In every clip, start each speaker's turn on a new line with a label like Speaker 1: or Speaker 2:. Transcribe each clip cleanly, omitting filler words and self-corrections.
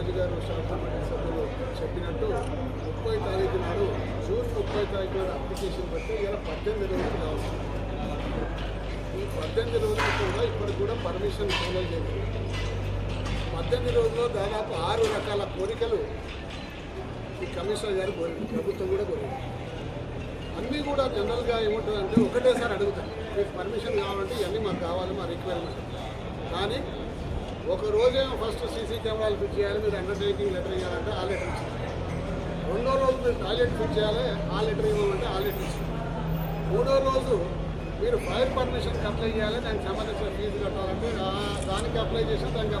Speaker 1: రాజు గారు శాసనమండలి సభ్యులు చెప్పినట్టు 30 తారీఖు నాడు జూన్ 30 తారీఖు నాడు అప్లికేషన్ పెడితే ఇలా 18 రోజులు కావచ్చు. ఈ 18 రోజులు కూడా ఇప్పటికి కూడా పర్మిషన్ ఫైనల్ చేయలేదు. 18 రోజుల్లో దాదాపు 6 రకాల కోరికలు ఈ కమిషనర్ గారు కోరింది, ప్రభుత్వం కూడా కోరింది. అన్నీ కూడా జనరల్గా ఏముంటుందంటే ఒకటేసారి అడుగుతారు, మీకు పర్మిషన్ కావాలంటే ఇవన్నీ మాకు కావాలి, మా రిక్వైర్మెంట్. కానీ ఒక రోజేమో ఫస్ట్ సీసీ కెమెరాలు ఫిట్ చేయాలి, మీరు అండర్టేకింగ్ లెటర్ ఇవ్వాలంటే ఆ లెటర్ ఇచ్చింది. రెండో రోజు మీరు టాయిలెట్ ఫిట్ చేయాలి, ఆ లెటర్ ఇవ్వమంటే ఆ లెటర్ ఇచ్చింది. మూడో రోజు మీరు ఫైర్ పర్మిషన్కి అప్లై చేయాలి, దానికి సంబంధించిన ఫీజు కట్టాలంటే దానికి అప్లై చేసి దానికి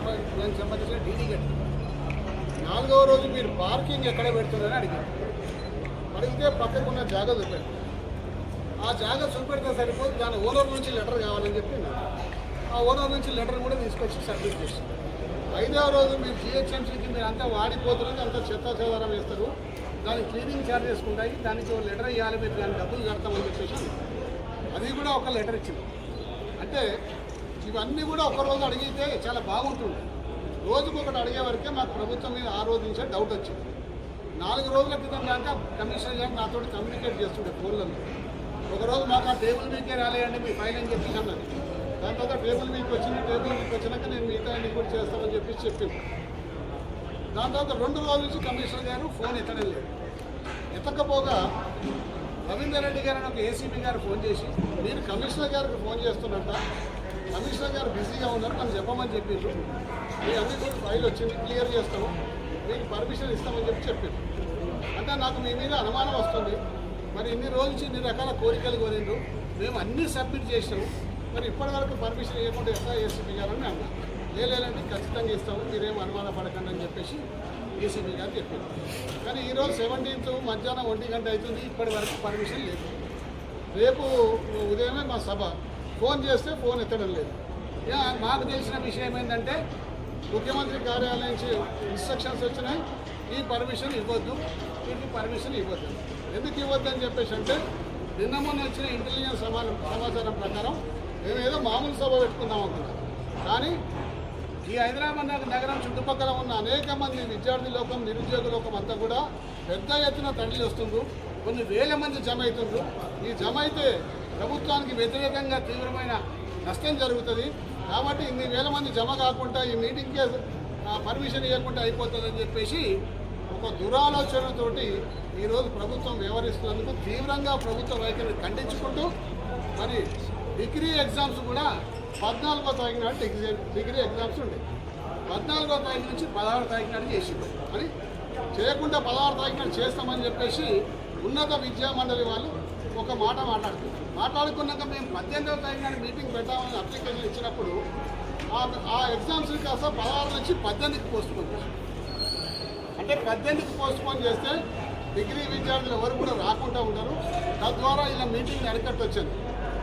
Speaker 1: సంబంధించిన డీడీ కట్టాలి. నాలుగవ రోజు మీరు పార్కింగ్ ఎక్కడ పెడుతున్నారని అడిగారు. అడిగితే పక్కకున్న జాగా చూపారు. ఆ జాగా చూపెడితే సరిపోదు, దాని ఓనర్ నుంచి లెటర్ కావాలని చెప్పి ఆ ఓనర్ నుంచి లెటర్ కూడా తీసుకొచ్చి సబ్మిట్ చేస్తారు. 5వ రోజు మీరు జిహెచ్ఎంసీకి మీరు అంతా వాడిపోతున్నది, అంతా చెత్త చెదారం వేస్తారు, దానికి క్లీనింగ్ ఛార్జెస్ ఉంటాయి, దానికి ఒక లెటర్ ఇవ్వాలి, మీరు దానికి డబ్బులు కడతామని చెప్పేసి అది కూడా ఒక లెటర్ ఇచ్చింది. అంటే ఇవన్నీ కూడా ఒకరోజు అడిగితే చాలా బాగుంటుంది. రోజుకు ఒకటి అడిగే వరకే మాకు ప్రభుత్వం మీద ఆ రోజు నుంచే డౌట్ వచ్చింది. 4 రోజుల క్రితం దాకా కమిషనర్ గారు నాతో కమ్యూనికేట్ చేస్తుండే ఫోన్లలో. ఒకరోజు మాకు ఆ టేబుల్ మీకే రాలేయండి మీ ఫైల్ అని చెప్పి అన్నది. దాని తర్వాత టేబుల్ మీకు వచ్చింది, టేబుల్ మీకు వచ్చినాక నేను మిగతా అన్ని కూడా చేస్తామని చెప్పి చెప్పింది. దాని తర్వాత 2 రోజుల నుంచి కమిషనర్ గారు ఫోన్ ఎత్తడం లేదు. ఎత్తకపోగా రవీందర్ రెడ్డి గారు ఒక ఏసీబీ గారు ఫోన్ చేసి, మీరు కమిషనర్ గారికి ఫోన్ చేస్తున్నట్ట, కమిషనర్ గారు బిజీగా ఉన్నారు, మనం చెప్పమని చెప్పిండ్రు, మీ అన్ని కూడా ఫైల్ వచ్చింది, క్లియర్ చేస్తాము, మీకు పర్మిషన్ ఇస్తామని చెప్పి చెప్పింది. అంటే నాకు మీ మీద అనుమానం వస్తుంది, మరి ఇన్ని రోజుల నుంచి ఇన్ని రకాల కోరికలు కోరిండ్రు, మేము అన్నీ సబ్మిట్ చేసినాము, మరి ఇప్పటివరకు పర్మిషన్ ఇవ్వకుండా ఎట్లా ఏసీబీ గారు అని అన్నారు. లేదంటే ఖచ్చితంగా ఇస్తాము, మీరేం అనుమానం పడకండి అని చెప్పేసి ఏసీబీ గారు చెప్పారు. కానీ ఈరోజు 17th మధ్యాహ్నం 1 గంట అవుతుంది, ఇప్పటి వరకు పర్మిషన్ లేదు. రేపు ఉదయమే మా సభ, ఫోన్ చేస్తే ఫోన్ ఎత్తడం లేదు. మాకు తెలిసిన విషయం ఏంటంటే ముఖ్యమంత్రి కార్యాలయం నుంచి ఇన్స్ట్రక్షన్స్ వచ్చినాయి, ఈ పర్మిషన్ ఇవ్వద్దు, వీటికి పర్మిషన్ ఇవ్వద్దు. ఎందుకు ఇవ్వద్దని చెప్పేసి అంటే నిన్న మొన్న వచ్చిన ఇంటెలిజెన్స్ సమాచారం ప్రకారం మేము ఏదో మామూలు సభ పెట్టుకుందాం అనుకున్నాం. కానీ ఈ హైదరాబాద్ నగరం చుట్టుపక్కల ఉన్న అనేక మంది విద్యార్థి లోకం, నిరుద్యోగ లోకం అంతా కూడా పెద్ద ఎత్తున తరలి వస్తుండ్రు, కొన్ని వేల మంది జమ అవుతుండ్రు. ఈ జమ అయితే ప్రభుత్వానికి వ్యతిరేకంగా తీవ్రమైన నష్టం జరుగుతుంది. కాబట్టి ఇన్ని వేల మంది జమ కాకుండా ఈ మీటింగ్కే పర్మిషన్ ఇవ్వకుండా అయిపోతుందని చెప్పేసి ఒక దురాలోచనతోటి ఈరోజు ప్రభుత్వం వ్యవహరిస్తున్నందుకు తీవ్రంగా ప్రభుత్వ వైఖరిని ఖండించుకుంటూ, మరి డిగ్రీ ఎగ్జామ్స్ కూడా 14వ తారీఖు నాడు డిగ్రీ ఎగ్జామ్స్ ఉంటాయి. 14వ తారీఖు నుంచి 16వ తారీఖు నాడు చేసింది అని చేయకుండా 16వ తారీఖు నాడు చేస్తామని చెప్పేసి ఉన్నత విద్యా మండలి వాళ్ళు ఒక మాట మాట్లాడుకున్నాక మేము 18వ తారీఖు నాడు మీటింగ్ పెట్టామని అప్లికేషన్ ఇచ్చినప్పుడు ఆ ఎగ్జామ్స్ కాస్త 16 నుంచి 18కి పోస్ట్పోన్ చేశారు. అంటే 18కి పోస్ట్పోన్ చేస్తే డిగ్రీ విద్యార్థులు ఎవరు కూడా రాకుండా ఉంటారు, తద్వారా ఇలా మీటింగ్ అరికట్టు వచ్చింది.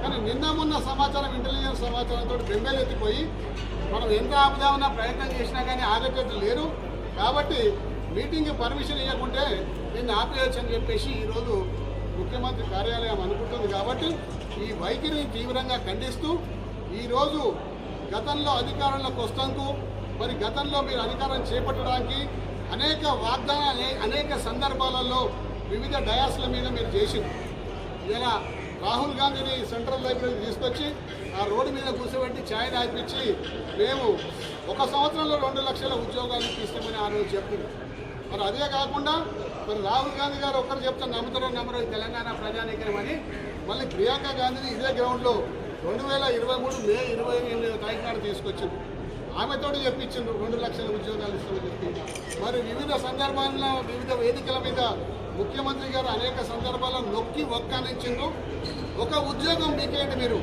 Speaker 1: కానీ నిన్న మొన్న సమాచారం, ఇంటెలిజెన్స్ సమాచారంతో బెంబేలెత్తిపోయి మనం ఎంత ఆపుదామన్నా ప్రయత్నం చేసినా కానీ ఆగేటట్టు లేరు. కాబట్టి మీటింగ్కి పర్మిషన్ ఇవ్వకుంటే దీన్ని ఆపేయచ్చు అని చెప్పేసి ఈరోజు ముఖ్యమంత్రి కార్యాలయం అనుకుంటుంది. కాబట్టి ఈ వైఖరిని తీవ్రంగా ఖండిస్తూ ఈరోజు గతంలో అధికారంలోకి వస్తాంకు, మరి గతంలో మీరు అధికారం చేపట్టడానికి అనేక వాగ్దానాలు అనేక సందర్భాలలో వివిధ డయాస్ల మీద మీరు చేసింది. ఇలా రాహుల్ గాంధీని సెంట్రల్ లైబ్రరీకి తీసుకొచ్చి ఆ రోడ్డు మీద కూర్చోబెట్టి ఛాయ్ తాగిపించి మేము 1 సంవత్సరంలో 2 లక్షల ఉద్యోగాలు తీస్తామని ఆ రోజు చెప్పింది. మరి అదే కాకుండా మరి రాహుల్ గాంధీ గారు ఒక్కరు చెప్తే నమ్ముతారో నమ్మరో తెలంగాణ ప్రజానీకరం అని మళ్ళీ ప్రియాంక గాంధీని ఇదే గ్రౌండ్లో 2023 మే 28వ తారీఖు నాడు తీసుకొచ్చింది. ఆమెతోటి చెప్పించిండ్రు 2 లక్షల ఉద్యోగాలు ఇస్తామని చెప్పి. మరి వివిధ సందర్భాల్లో వివిధ వేదికల మీద ముఖ్యమంత్రి గారు అనేక సందర్భాల్లో నొక్కి ఒక్కానించిండ్రు. ఒక ఉద్యోగం మీకేయండి, మీరు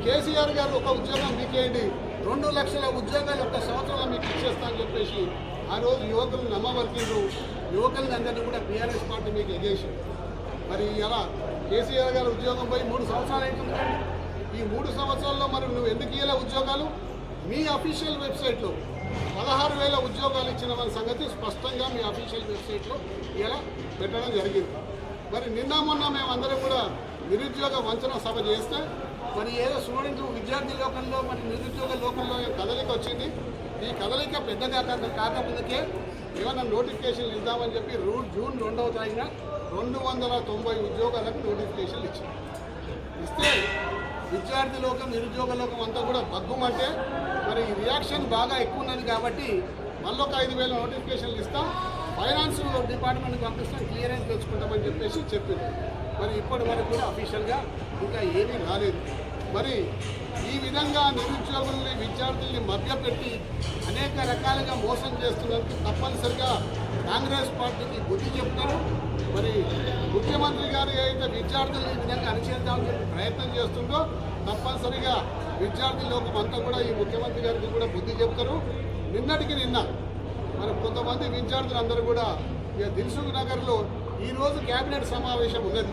Speaker 1: కేసీఆర్ గారు ఒక ఉద్యోగం మీకేయండి, 2 లక్షల ఉద్యోగాలు 1 సంవత్సరంలో మీకు ఇచ్చేస్తా అని చెప్పేసి ఆ రోజు యువకులు నమ్మవలికిండ్రు. యువకులని అందరినీ కూడా బీఆర్ఎస్ పార్టీ మీకు ఎగేసింది. మరి ఇలా కేసీఆర్ గారు ఉద్యోగం పోయి 3 సంవత్సరాలు అవుతుంది. ఈ 3 సంవత్సరాల్లో మరి నువ్వు ఎందుకు ఇయ్యలే ఉద్యోగాలు? మీ అఫీషియల్ వెబ్సైట్లో 16,000 ఉద్యోగాలు ఇచ్చిన వాళ్ళ సంగతి స్పష్టంగా మీ అఫీషియల్ వెబ్సైట్లో ఇలా పెట్టడం జరిగింది. మరి నిన్న మొన్న మేమందరం కూడా నిరుద్యోగ వంచన సభ చేస్తే మరి ఏదో స్టూడెంట్ విద్యార్థి లోకంలో మరి నిరుద్యోగ లోకంలో కదలిక వచ్చింది. ఈ కదలిక పెద్దగా కాకముందుకే ఏమన్నా నోటిఫికేషన్లు ఇద్దామని చెప్పి జూన్ 2వ తారీఖున 290 ఉద్యోగాలకు నోటిఫికేషన్లు ఇచ్చారు. ఇస్తే విద్యార్థి లోకం నిరుద్యోగ లోకం అంతా కూడా బగ్గుమంటే మరి రియాక్షన్ బాగా ఎక్కువ ఉన్నది కాబట్టి మళ్ళీ ఒక 5,000 నోటిఫికేషన్లు ఇస్తాం, ఫైనాన్స్ డిపార్ట్మెంట్కి పంపిస్తాం, క్లియరెన్స్ తెచ్చుకుంటామని చెప్పేసి చెప్పింది. మరి ఇప్పటి వరకు కూడా అఫీషియల్గా ఇంకా ఏమీ రాలేదు. మరి ఈ విధంగా నిరుద్యోగుల్ని విద్యార్థుల్ని మభ్యపెట్టి అనేక రకాలుగా మోసం చేస్తున్నందుకు తప్పనిసరిగా కాంగ్రెస్ పార్టీకి బుద్ధి చెప్తారు. మరి ముఖ్యమంత్రి గారు ఏదైతే విద్యార్థులు ఈ విధంగా అణిచేద్దామని చెప్పి ప్రయత్నం చేస్తుందో తప్పనిసరిగా విద్యార్థి లోకం అంతా కూడా ఈ ముఖ్యమంత్రి గారికి కూడా బుద్ధి చెప్తారు. నిన్నటికి నిన్న మరి కొంతమంది విద్యార్థులు అందరూ కూడా ఇక దిల్సుఖ్ నగర్లో ఈరోజు కేబినెట్ సమావేశం ఉన్నది.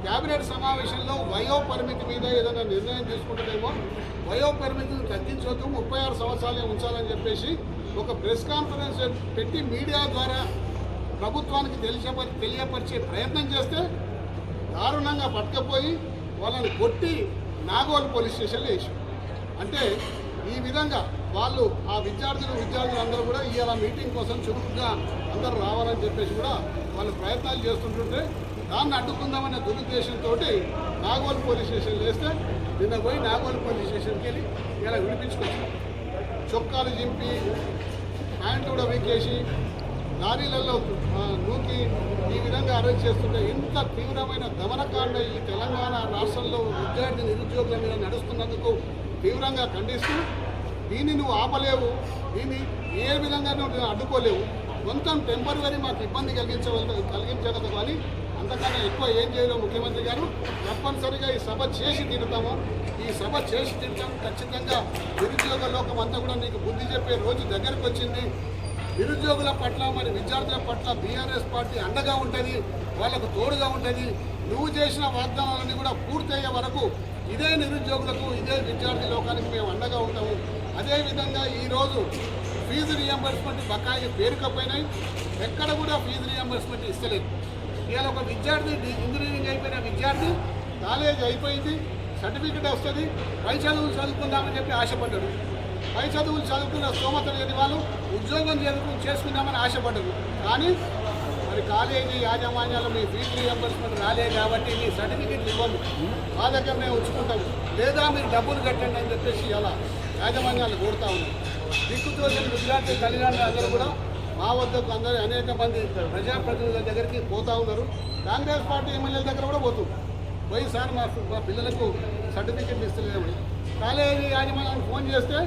Speaker 1: కేబినెట్ సమావేశంలో వయో పరిమితి మీద ఏదైనా నిర్ణయం తీసుకుంటుందేమో, వయో పరిమితిని తగ్గించవద్దు, 36 సంవత్సరాలే ఉంచాలని చెప్పేసి ఒక ప్రెస్ కాన్ఫరెన్స్ పెట్టి మీడియా ద్వారా ప్రభుత్వానికి తెలియపరిచే ప్రయత్నం చేస్తే దారుణంగా పట్టుకపోయి వాళ్ళని కొట్టి నాగోల్ పోలీస్ స్టేషన్లో వేసాం. అంటే ఈ విధంగా వాళ్ళు ఆ విద్యార్థులు అందరూ కూడా ఇవాళ మీటింగ్ కోసం చురుకుగా అందరూ రావాలని చెప్పేసి కూడా వాళ్ళు ప్రయత్నాలు చేస్తుంటుంటే దాన్ని అడ్డుకుందామనే దురుద్దేశంతో నాగోల్ పోలీస్ స్టేషన్లో వేస్తే నిన్న పోయి నాగోల్ పోలీస్ స్టేషన్కి వెళ్ళి ఇలా విడిపించుకొచ్చాం. చొక్కాలు చింపి ప్యాంటు కూడా వీకేసి లారీలలో నూకి ఈ విధంగా అరెస్ట్ చేస్తుంటే ఇంత తీవ్రమైన దమనకాండ ఈ తెలంగాణ రాష్ట్రంలో విద్యార్థి నిరుద్యోగుల మీద నడుస్తున్నందుకు తీవ్రంగా ఖండిస్తూ దీన్ని నువ్వు ఆపలేవు, దీన్ని ఏ విధంగా నువ్వు అడ్డుకోలేవు, కొంచెం టెంపరరీ మాకు ఇబ్బంది కలిగించగలదు కానీ అంతకన్నా ఎక్కువ ఏం చేయలేవు ముఖ్యమంత్రి గారు. తప్పనిసరిగా ఈ సభ చేసి తీరుతాము, ఈ సభ చేసి తీరుతాం. ఖచ్చితంగా నిరుద్యోగ లోకం అంతా కూడా నీకు బుద్ధి చెప్పే రోజు దగ్గరకు వచ్చింది. నిరుద్యోగుల పట్ల మరి విద్యార్థుల పట్ల బీఆర్ఎస్ పార్టీ అండగా ఉంటుంది, వాళ్లకు తోడుగా ఉంటుంది. నువ్వు చేసిన వాగ్దానాలన్నీ కూడా పూర్తయ్యే వరకు ఇదే నిరుద్యోగులకు ఇదే విద్యార్థి లోకానికి మేము అండగా ఉంటాము. అదేవిధంగా ఈరోజు ఫీజు రియంబర్స్మెంట్ బకాయిలు పేరుకపోయినాయి, ఎక్కడ కూడా ఫీజు రియంబర్స్మెంట్ ఇస్తలేదు. ఇవాళ ఒక విద్యార్థి ఇంజనీరింగ్ అయిపోయిన విద్యార్థి కాలేజ్ అయిపోయింది, సర్టిఫికెట్ వస్తుంది, పై చదువులు చదువుకుందామని చెప్పి ఆశపడ్డాడు. పై చదువులు చదువుకున్న స్తోమత లేని వాళ్ళు ఉద్యోగం చేసుకుందామని ఆశపడ్డారు. కానీ మరి కాలేజీ యాజమాన్యాలు మీ ఫీజు రియంబర్స్మెంట్ రాలేదు కాబట్టి మీ సర్టిఫికెట్లు ఇవ్వము, మా దగ్గర మేము ఉంచుకుంటాము, లేదా మీరు డబ్బులు కట్టండి అని చెప్పేసి ఇలా యాజమాన్యాలు కోరుతా ఉన్నారు. దిక్కుతోచిన విద్యార్థి తల్లిదండ్రులు అందరూ కూడా మా వద్దకు అందరూ అనేక మంది ప్రజాప్రతినిధుల దగ్గరికి పోతూ ఉన్నారు. కాంగ్రెస్ పార్టీ ఎమ్మెల్యేల దగ్గర కూడా పోయి సార్ మా పిల్లలకు సర్టిఫికెట్లు ఇస్తలేమని కాలేజీ యాజమాన్యానికి ఫోన్ చేస్తే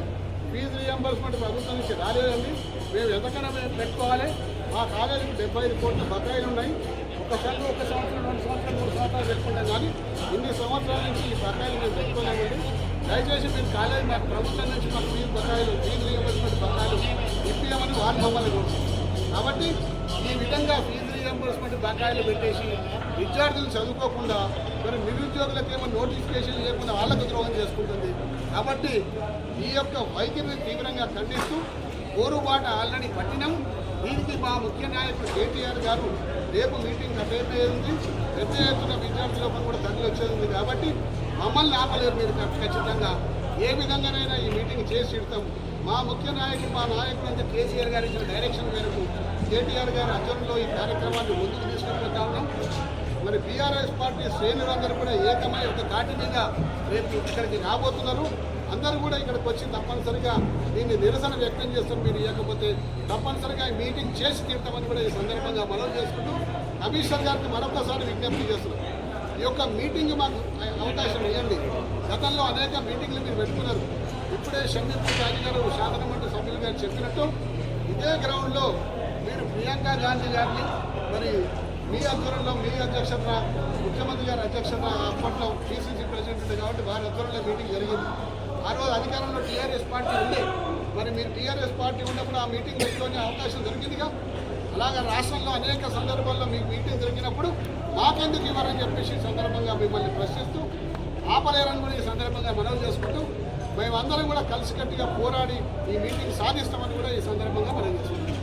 Speaker 1: ఫీజు రియంబర్స్మెంట్ ప్రభుత్వం నుంచి రాలేదండి, మేము ఎంతకన్నా మేము పెట్టుకోవాలి, మా కాలేజీకి 75 కోట్ల బకాయిలు ఉన్నాయి, ఒక సంవత్సరం 2 సంవత్సరాలు 3 సంవత్సరాలు పెట్టుకుంటాం కానీ ఇన్ని సంవత్సరాల నుంచి ఈ బకాయిలు మేము పెట్టుకోలేమండి, దయచేసి మీరు కాలేజీ మాకు ప్రభుత్వం నుంచి మాకు ఫీజు రియంబర్స్మెంట్ బకాయిలు ఇప్పియమని వాళ్ళు మమ్మల్ని కోరుతుంది. కాబట్టి ఈ విధంగా ఫీజు రియంబర్స్మెంట్ బకాయిలు పెట్టేసి విద్యార్థులు చదువుకోకుండా మరి నిరుద్యోగులకు ఏమో నోటిఫికేషన్ లేకుండా వాళ్ళకు ద్రోహం చేసుకుంటుంది. కాబట్టి ఈ యొక్క వైఖరిని తీవ్రంగా ఖండిస్తూ పోరుబాట ఆల్రెడీ పట్టినాం. దీనికి మా ముఖ్య నాయకుడు కేటీఆర్ గారు రేపు మీటింగ్ అటెండ్ అయ్యింది, పెద్ద ఎత్తున విద్యార్థులకు కూడా తరలి వచ్చేది ఉంది. కాబట్టి మమ్మల్ని ఆపలేరు మీరు ఖచ్చితంగా ఏ విధంగానైనా ఈ మీటింగ్ చేసి ఇడతాం. మా ముఖ్య నాయకుడు మా నాయకుడు అంటే కేసీఆర్ గారు ఇచ్చిన డైరెక్షన్ మేరకు కేటీఆర్ గారి ఆధ్వర్యంలో ఈ కార్యక్రమాన్ని ముందుకు తీసుకెళ్తా ఉన్నాం. మరి బీఆర్ఎస్ పార్టీ శ్రేణులందరూ కూడా ఏకమై ఒక ఘాటి మీద రేపు ఇక్కడికి రాబోతున్నారు. అందరూ కూడా ఇక్కడికి వచ్చి తప్పనిసరిగా దీన్ని నిరసన వ్యక్తం చేస్తాం. మీరు ఇవ్వకపోతే తప్పనిసరిగా ఈ మీటింగ్ చేసి తీరుతామని కూడా ఈ సందర్భంగా మనవి చేసుకుంటూ కమిషనర్ గారికి మరొకసారి విజ్ఞప్తి చేస్తున్నాం. ఈ యొక్క మీటింగ్ మాకు అవకాశం ఇవ్వండి. గతంలో అనేక మీటింగ్లు మీరు పెట్టుకున్నారు. ఇప్పుడే షమీర్పూర్ రాజు గారు శాసనమండలి సభ్యులు గారు చెప్పినట్టు ఇదే గ్రౌండ్లో మీరు ప్రియాంక గాంధీ గారిని మరి మీ ఆధ్వర్యంలో మీ అధ్యక్షత ముఖ్యమంత్రి గారి అధ్యక్షత అప్పట్లో పిసిసి ప్రెసిడెంట్ ఉంది కాబట్టి వారి ఆధ్వర్యంలో మీటింగ్ జరిగింది. ఆ రోజు అధికారంలో టీఆర్ఎస్ పార్టీ ఉంది. మరి మీరు టీఆర్ఎస్ పార్టీ ఉన్నప్పుడు ఆ మీటింగ్ పెట్టుకునే అవకాశం దొరికిందిగా. అలాగే రాష్ట్రంలో అనేక సందర్భాల్లో మీకు మీటింగ్ దొరికినప్పుడు మాకెందుకు ఇవ్వరని చెప్పేసి సందర్భంగా మిమ్మల్ని ప్రశ్నిస్తూ ఆపలేరని కూడా ఈ సందర్భంగా మనవి చేసుకుంటూ మేమందరం కూడా కలిసికట్టుగా పోరాడి ఈ మీటింగ్ సాధిస్తామని కూడా ఈ సందర్భంగా మనం చేసుకుంటాం.